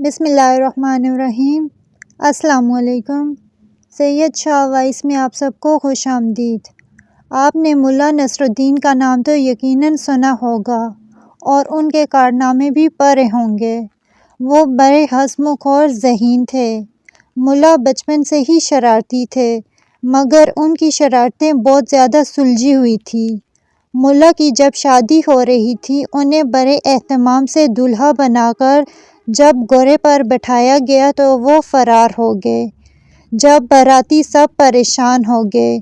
بسم اللہ الرحمن الرحیم۔ السلام علیکم۔ سید شاہ وائس میں آپ سب کو خوش آمدید۔ آپ نے ملا نصر الدین کا نام تو یقیناً سنا ہوگا اور ان کے کارنامے بھی پڑھے ہوں گے۔ وہ بڑے ہنسمکھ اور ذہین تھے۔ ملا بچپن سے ہی شرارتی تھے، مگر ان کی شرارتیں بہت زیادہ سلجھی ہوئی تھیں۔ ملا کی جب شادی ہو رہی تھی، انہیں بڑے اہتمام سے دولہا بنا کر جب گھوڑے پر بٹھایا گیا تو وہ فرار ہو گئے۔ جب باراتی سب پریشان ہو گئے۔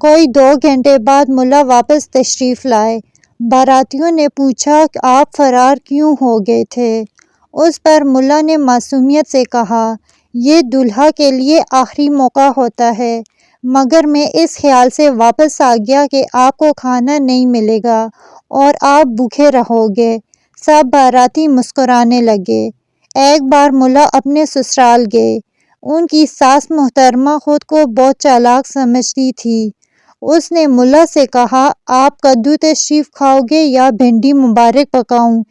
کوئی 2 گھنٹے بعد ملا واپس تشریف لائے۔ باراتیوں نے پوچھا کہ آپ فرار کیوں ہو گئے تھے؟ اس پر ملا نے معصومیت سے کہا، یہ دولہا کے لیے آخری موقع ہوتا ہے، مگر میں اس خیال سے واپس آ گیا کہ آپ کو کھانا نہیں ملے گا اور آپ بھوکے رہو گے۔ سب باراتی مسکرانے لگے۔ ایک بار ملا اپنے سسرال گئے۔ ان کی ساس محترمہ خود کو بہت چالاک سمجھتی تھی۔ اس نے ملا سے کہا، آپ کدو تشریف کھاؤ گے یا بھنڈی مبارک پکاؤں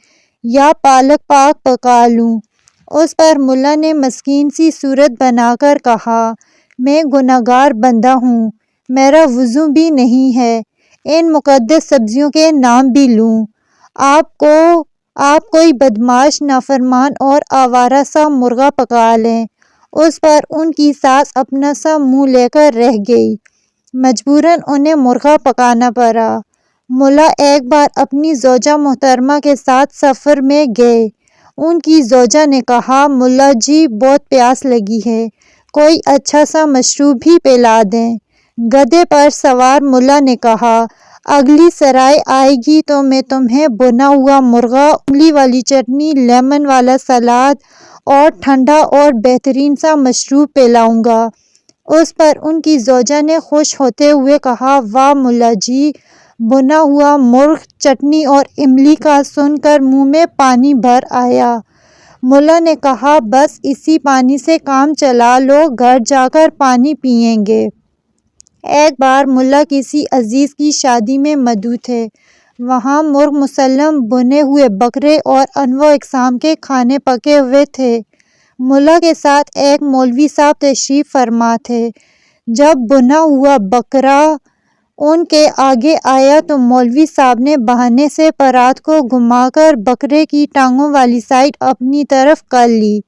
یا پالک پاک پکا لوں؟ اس پر ملا نے مسکین سی صورت بنا کر کہا، میں گنہگار بندہ ہوں، میرا وضو بھی نہیں ہے، ان مقدس سبزیوں کے نام بھی لوں؟ آپ کوئی بدمعاش، نافرمان اور آوارہ سا مرغا پکا لیں۔ اس پر ان کی ساس اپنا سا منہ لے کر رہ گئی۔ مجبوراً انہیں مرغا پکانا پڑا۔ ملا ایک بار اپنی زوجہ محترمہ کے ساتھ سفر میں گئے۔ ان کی زوجہ نے کہا، ملا جی بہت پیاس لگی ہے، کوئی اچھا سا مشروب بھی پلا دیں۔ گدھے پر سوار ملا نے کہا، اگلی سرائے آئے گی تو میں تمہیں بھنا ہوا مرغا، املی والی چٹنی، لیمن والا سلاد اور ٹھنڈا اور بہترین سا مشروب پلاؤں گا۔ اس پر ان کی زوجہ نے خوش ہوتے ہوئے کہا، واہ ملا جی، بھنا ہوا مرغ، چٹنی اور املی کا سن کر منہ میں پانی بھر آیا۔ ملا نے کہا، بس اسی پانی سے کام چلا لو، گھر جا کر پانی پئیں گے۔ ایک بار ملا کسی عزیز کی شادی میں مدعو تھے۔ وہاں مرغ مسلم، بھنے ہوئے بکرے اور انواع اقسام کے کھانے پکے ہوئے تھے۔ ملا کے ساتھ ایک مولوی صاحب تشریف فرما تھے۔ جب بھنا ہوا بکرا ان کے آگے آیا تو مولوی صاحب نے بہانے سے پرات کو گھما کر بکرے کی ٹانگوں والی سائیڈ اپنی طرف کر لی۔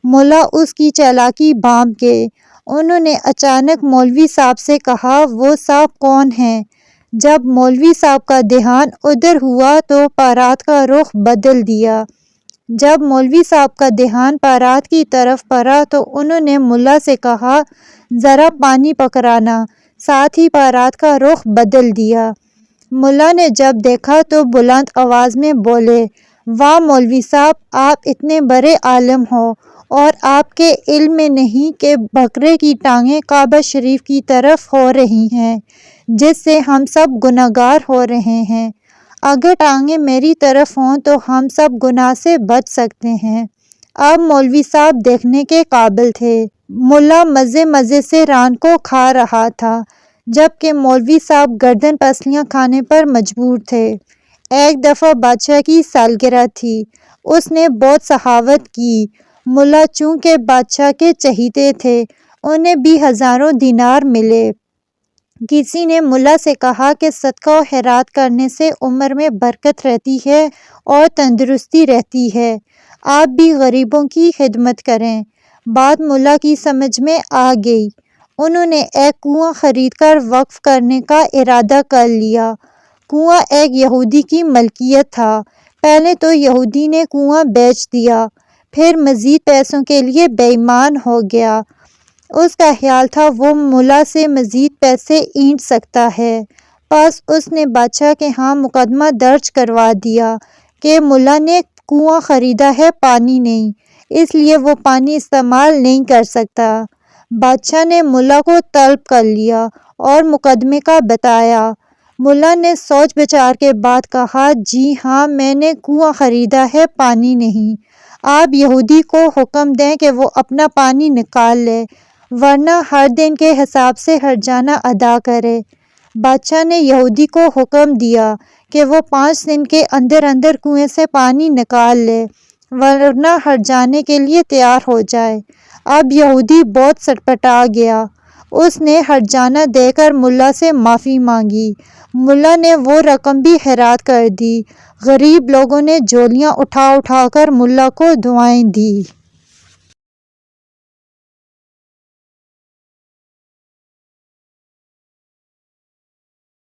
ملا اس کی چالاکی بھانپ گئے۔ انہوں نے اچانک مولوی صاحب سے کہا، وہ صاحب کون ہیں؟ جب مولوی صاحب کا دھیان ادھر ہوا تو پرات کا رخ بدل دیا۔ جب مولوی صاحب کا دھیان پرات کی طرف پڑا تو انہوں نے ملا سے کہا، ذرا پانی پکڑانا، ساتھ ہی پرات کا رخ بدل دیا۔ ملا نے جب دیکھا تو بلند آواز میں بولے، واہ مولوی صاحب، آپ اتنے بڑے عالم ہو اور آپ کے علم میں نہیں کہ بکرے کی ٹانگیں کعبہ شریف کی طرف ہو رہی ہیں، جس سے ہم سب گنہگار ہو رہے ہیں۔ اگر ٹانگیں میری طرف ہوں تو ہم سب گناہ سے بچ سکتے ہیں۔ اب مولوی صاحب دیکھنے کے قابل تھے۔ ملا مزے سے ران کو کھا رہا تھا، جبکہ مولوی صاحب گردن پسلیاں کھانے پر مجبور تھے۔ ایک دفعہ بادشاہ کی سالگرہ تھی۔ اس نے بہت سخاوت کی۔ ملا چونکہ بادشاہ کے چہیتے تھے، انہیں بھی ہزاروں دینار ملے۔ کسی نے ملا سے کہا کہ صدقہ و خیرات کرنے سے عمر میں برکت رہتی ہے اور تندرستی رہتی ہے، آپ بھی غریبوں کی خدمت کریں۔ بات ملا کی سمجھ میں آ گئی۔ انہوں نے ایک کنواں خرید کر وقف کرنے کا ارادہ کر لیا۔ کنواں ایک یہودی کی ملکیت تھا۔ پہلے تو یہودی نے کنواں بیچ دیا، پھر مزید پیسوں کے لیے بے ایمان ہو گیا۔ اس کا خیال تھا وہ ملا سے مزید پیسے اینٹ سکتا ہے، پس اس نے بادشاہ کے ہاں مقدمہ درج کروا دیا کہ ملا نے کنواں خریدا ہے، پانی نہیں، اس لیے وہ پانی استعمال نہیں کر سکتا۔ بادشاہ نے ملا کو طلب کر لیا اور مقدمے کا بتایا۔ ملا نے سوچ بچار کے بعد کہا، جی ہاں، میں نے کنواں خریدا ہے، پانی نہیں۔ آپ یہودی کو حکم دیں کہ وہ اپنا پانی نکال لے، ورنہ ہر دن کے حساب سے ہرجانہ ادا کرے۔ بادشاہ نے یہودی کو حکم دیا کہ وہ 5 دن کے اندر اندر کنویں سے پانی نکال لے۔ ورنہ ہٹ جانے کے لیے تیار ہو جائے۔ اب یہودی بہت سٹپٹا گیا۔ اس نے ہٹ جانا دیکھ کر ملا سے معافی مانگی۔ ملا نے وہ رقم بھی خیرات کر دی۔ غریب لوگوں نے جھولیاں اٹھا اٹھا کر ملا کو دعائیں دیں۔